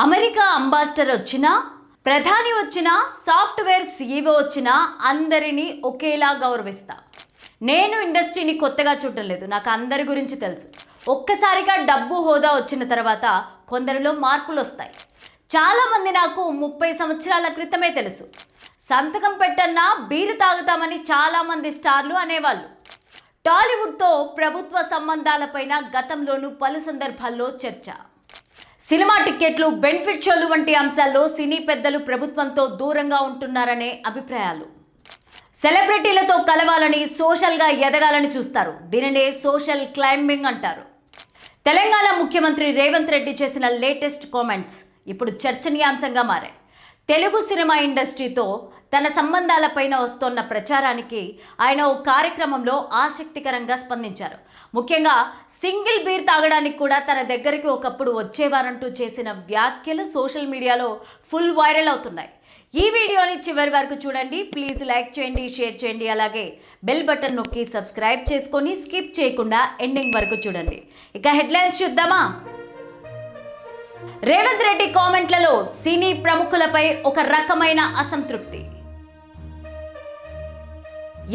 America ambassador వచ్చినా, ప్రధాని వచ్చినా, సాఫ్ట్వేర్ సీఈఓ వచ్చినా అందరినీ ఒకేలా గౌరవిస్తా. నేను ఇండస్ట్రీని కొత్తగా చూడటం లేదు, నాకు అందరి గురించి తెలుసు. ఒక్కసారిగా డబ్బు హోదా వచ్చిన తర్వాత కొందరిలో మార్పులు వస్తాయి. చాలామంది నాకు 30 సంవత్సరాల క్రితమే తెలుసు. సంతకం పెట్టన్నా బీరు తాగుతామని చాలామంది స్టార్లు అనేవాళ్ళు. టాలీవుడ్తో ప్రభుత్వ సంబంధాలపైన గతంలోనూ పలు సందర్భాల్లో చర్చ. సినిమా టిక్కెట్లు, బెనిఫిట్ షోలు వంటి అంశాల్లో సినీ పెద్దలు ప్రభుత్వంతో దూరంగా ఉంటున్నారనే అభిప్రాయాలు. సెలబ్రిటీలతో కలవాలని, సోషల్గా ఎదగాలని చూస్తారు. దీనినే సోషల్ క్లైంబింగ్ అంటారు. తెలంగాణ ముఖ్యమంత్రి రేవంత్ రెడ్డి చేసిన లేటెస్ట్ కామెంట్స్ ఇప్పుడు చర్చనీయాంశంగా మారాయి. తెలుగు సినిమా ఇండస్ట్రీతో తన సంబంధాలపైన వస్తోన్న ప్రచారానికి ఆయన ఓ కార్యక్రమంలో ఆసక్తికరంగా స్పందించారు. ముఖ్యంగా సింగిల్ బీర్ తాగడానికి కూడా తన దగ్గరికి ఒకప్పుడు వచ్చేవారంటూ చేసిన వ్యాఖ్యలు సోషల్ మీడియాలో ఫుల్ వైరల్ అవుతున్నాయి. ఈ వీడియోని చివరి వరకు చూడండి. ప్లీజ్ లైక్ చేయండి, షేర్ చేయండి, అలాగే బెల్ బటన్ నొక్కి సబ్స్క్రైబ్ చేసుకొని స్కిప్ చేయకుండా ఎండింగ్ వరకు చూడండి. ఇక హెడ్లైన్స్ చూద్దామా? రేవంత్ రెడ్డి కామెంట్లలో సినీ ప్రముఖులపై ఒక రకమైన అసంతృప్తి.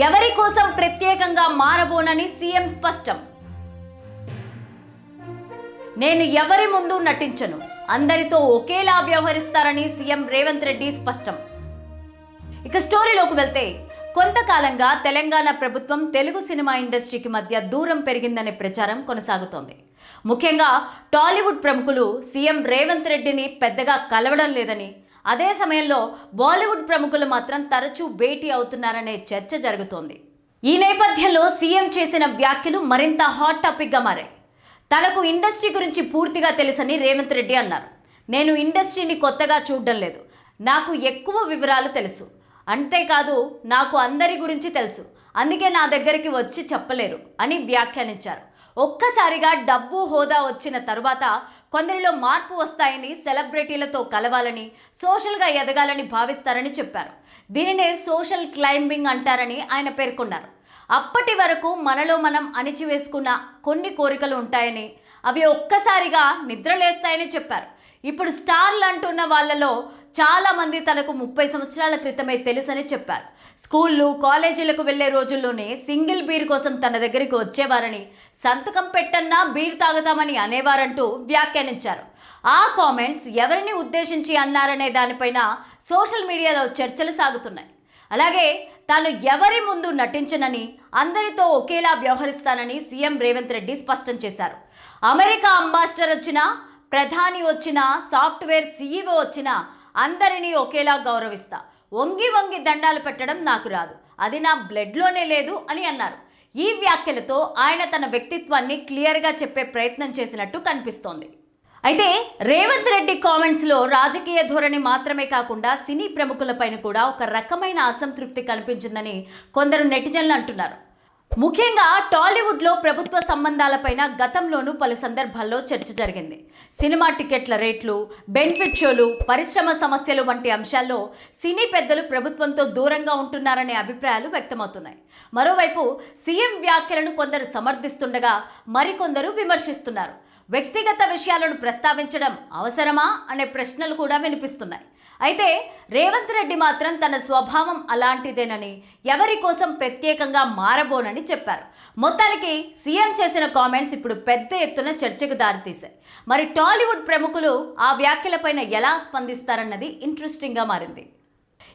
ఎవరి కోసం ప్రత్యేకంగా మారబోనని సీఎం స్పష్టం. నేను ఎవరి ముందు నటించను, అందరితో ఒకేలా వ్యవహరిస్తారని సీఎం రేవంత్ రెడ్డి స్పష్టం. ఇక స్టోరీలోకి వెళ్తే, కొంతకాలంగా తెలంగాణ ప్రభుత్వం తెలుగు సినిమా ఇండస్ట్రీకి మధ్య దూరం పెరిగిందనే ప్రచారం కొనసాగుతోంది. ముఖ్యంగా టాలీవుడ్ ప్రముఖులు సీఎం రేవంత్ రెడ్డిని పెద్దగా కలవడం లేదని, అదే సమయంలో బాలీవుడ్ ప్రముఖులు మాత్రం తరచూ భేటీ అవుతున్నారనే చర్చ జరుగుతోంది. ఈ నేపథ్యంలో సీఎం చేసిన వ్యాఖ్యలు మరింత హాట్ టాపిక్గా మారాయి. తనకు ఇండస్ట్రీ గురించి పూర్తిగా తెలుసని రేవంత్ రెడ్డి అన్నారు. నేను ఇండస్ట్రీని కొత్తగా చూడడం లేదు, నాకు ఎక్కువ వివరాలు తెలుసు. అంతేకాదు, నాకు అందరి గురించి తెలుసు, అందుకే నా దగ్గరికి వచ్చి చెప్పలేరు అని వ్యాఖ్యానించారు. ఒక్కసారిగా డబ్బు హోదా వచ్చిన తరువాత కొందరిలో మార్పు వస్తాయని, సెలబ్రిటీలతో కలవాలని, సోషల్గా ఎదగాలని భావిస్తారని చెప్పారు. దీనినే సోషల్ క్లైంబింగ్ అంటారని ఆయన పేర్కొన్నారు. అప్పటి వరకు మనలో మనం అణిచివేసుకున్న కొన్ని కోరికలు ఉంటాయని, అవి ఒక్కసారిగా నిద్రలేస్తాయని చెప్పారు. ఇప్పుడు స్టార్లు అంటున్న వాళ్ళలో చాలామంది తనకు 30 సంవత్సరాల క్రితమే తెలుసని చెప్పారు. స్కూళ్ళు, కాలేజీలకు వెళ్లే రోజుల్లోనే సింగిల్ బీర్ కోసం తన దగ్గరికి వచ్చేవారని, సంతకం పెట్టన్నా బీర్ తాగుతామని అనేవారంటూ వ్యాఖ్యానించారు. ఆ కామెంట్స్ ఎవరిని ఉద్దేశించి అన్నారనే దానిపైన సోషల్ మీడియాలో చర్చలు సాగుతున్నాయి. అలాగే తాను ఎవరి ముందు నటించనని, అందరితో ఒకేలా వ్యవహరిస్తానని సీఎం రేవంత్ రెడ్డి స్పష్టం చేశారు. అమెరికా అంబాసిడర్ వచ్చినా, ప్రధాని వచ్చినా, సాఫ్ట్వేర్ సీఈఓ వచ్చినా అందరినీ ఒకేలా గౌరవిస్తా. వంగి వంగి దండాలు పెట్టడం నాకు రాదు, అది నా బ్లడ్లోనే లేదు అని అన్నారు. ఈ వ్యాఖ్యలతో ఆయన తన వ్యక్తిత్వాన్ని క్లియర్గా చెప్పే ప్రయత్నం చేసినట్టు కనిపిస్తోంది. అయితే రేవంత్ రెడ్డి కామెంట్స్లో రాజకీయ ధోరణి మాత్రమే కాకుండా సినీ ప్రముఖులపైన కూడా ఒక రకమైన అసంతృప్తి కనిపించిందని కొందరు నెటిజన్లు అంటున్నారు. ముఖ్యంగా టాలీవుడ్లో ప్రభుత్వ సంబంధాలపైన గతంలోనూ పలు సందర్భాల్లో చర్చ జరిగింది. సినిమా టికెట్ల రేట్లు, బెనిఫిట్ షోలు, పరిశ్రమ సమస్యలు వంటి అంశాల్లో సినీ పెద్దలు ప్రభుత్వంతో దూరంగా ఉంటున్నారనే అభిప్రాయాలు వ్యక్తమవుతున్నాయి. మరోవైపు సీఎం వ్యాఖ్యలను కొందరు సమర్థిస్తుండగా మరికొందరు విమర్శిస్తున్నారు. వ్యక్తిగత విషయాలను ప్రస్తావించడం అవసరమా అనే ప్రశ్నలు కూడా వినిపిస్తున్నాయి. అయితే రేవంత్ రెడ్డి మాత్రం తన స్వభావం అలాంటిదేనని, ఎవరి కోసం ప్రత్యేకంగా మారబోనని చెప్పారు. మొత్తానికి సీఎం చేసిన కామెంట్స్ ఇప్పుడు పెద్ద ఎత్తున చర్చకు దారితీశాయి. మరి టాలీవుడ్ ప్రముఖులు ఆ వ్యాఖ్యలపైన ఎలా స్పందిస్తారన్నది ఇంట్రెస్టింగ్గా మారింది.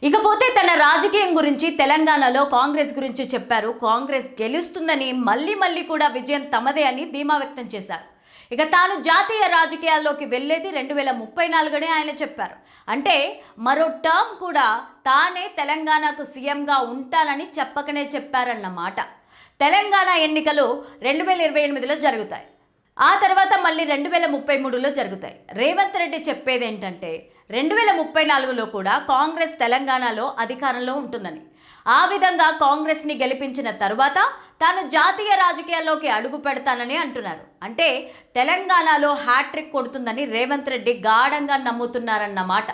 ఇకపోతే తన రాజకీయం గురించి, తెలంగాణలో కాంగ్రెస్ గురించి చెప్పారు. కాంగ్రెస్ గెలుస్తుందని, మళ్ళీ కూడా విజయం తమదే అని ధీమా వ్యక్తం చేశారు. ఇక తాను జాతీయ రాజకీయాల్లోకి వెళ్ళేది 2034 ఆయన చెప్పారు. అంటే మరో టర్మ్ కూడా తానే తెలంగాణకు సీఎంగా ఉంటానని చెప్పకనే చెప్పారన్నమాట. తెలంగాణ ఎన్నికలు 2028లో జరుగుతాయి, ఆ తర్వాత మళ్ళీ 2033లో జరుగుతాయి. రేవంత్ రెడ్డి చెప్పేది ఏంటంటే 2034లో కూడా కాంగ్రెస్ తెలంగాణలో అధికారంలో ఉంటుందని, ఆ విధంగా కాంగ్రెస్ని గెలిపించిన తరువాత తాను జాతీయ రాజకీయాల్లోకి అడుగు పెడతానని అంటున్నారు. అంటే తెలంగాణలో హ్యాట్రిక్ కొడుతుందని రేవంత్ రెడ్డి గాఢంగా నమ్ముతున్నారన్నమాట.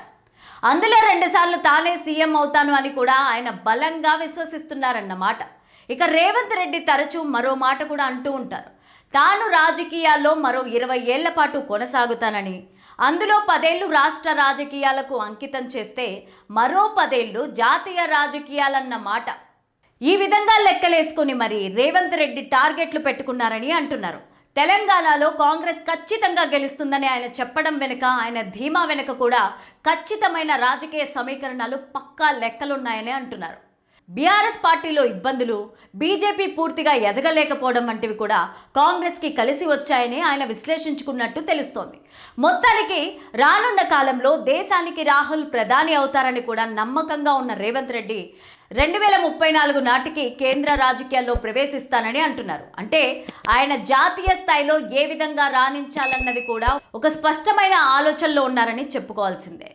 అందులో 2 సార్లు తానే సీఎం అవుతాను అని కూడా ఆయన బలంగా విశ్వసిస్తున్నారన్నమాట. ఇక రేవంత్ రెడ్డి తరచూ మరో మాట కూడా అంటూ ఉంటారు. తాను రాజకీయాల్లో మరో 20 ఏళ్ల పాటు కొనసాగుతానని, అందులో 10 ఏళ్లు రాష్ట్ర రాజకీయాలకు అంకితం చేస్తే మరో 10 ఏళ్లు జాతీయ రాజకీయాలన్న మాట. ఈ విధంగా లెక్కలేసుకుని మరి రేవంత్ రెడ్డి టార్గెట్లు పెట్టుకున్నారని అంటున్నారు. తెలంగాణలో కాంగ్రెస్ ఖచ్చితంగా గెలుస్తుందని ఆయన చెప్పడం వెనుక, ఆయన ధీమా వెనుక కూడా ఖచ్చితమైన రాజకీయ సమీకరణాలు, పక్కా లెక్కలున్నాయని అంటున్నారు. బీఆర్ఎస్ పార్టీలో ఇబ్బందులు, బీజేపీ పూర్తిగా ఎదగలేకపోవడం వంటివి కూడా కాంగ్రెస్కి కలిసి వచ్చాయని ఆయన విశ్లేషించుకున్నట్టు తెలుస్తోంది. మొత్తానికి రానున్న కాలంలో దేశానికి రాహుల్ ప్రధాని అవుతారని కూడా నమ్మకంగా ఉన్న రేవంత్ రెడ్డి 2034 నాటికి కేంద్ర రాజకీయాల్లో ప్రవేశిస్తానని అంటున్నారు. అంటే ఆయన జాతీయ స్థాయిలో ఏ విధంగా రాణించాలన్నది కూడా ఒక స్పష్టమైన ఆలోచనలో ఉన్నారని చెప్పుకోవాల్సిందే.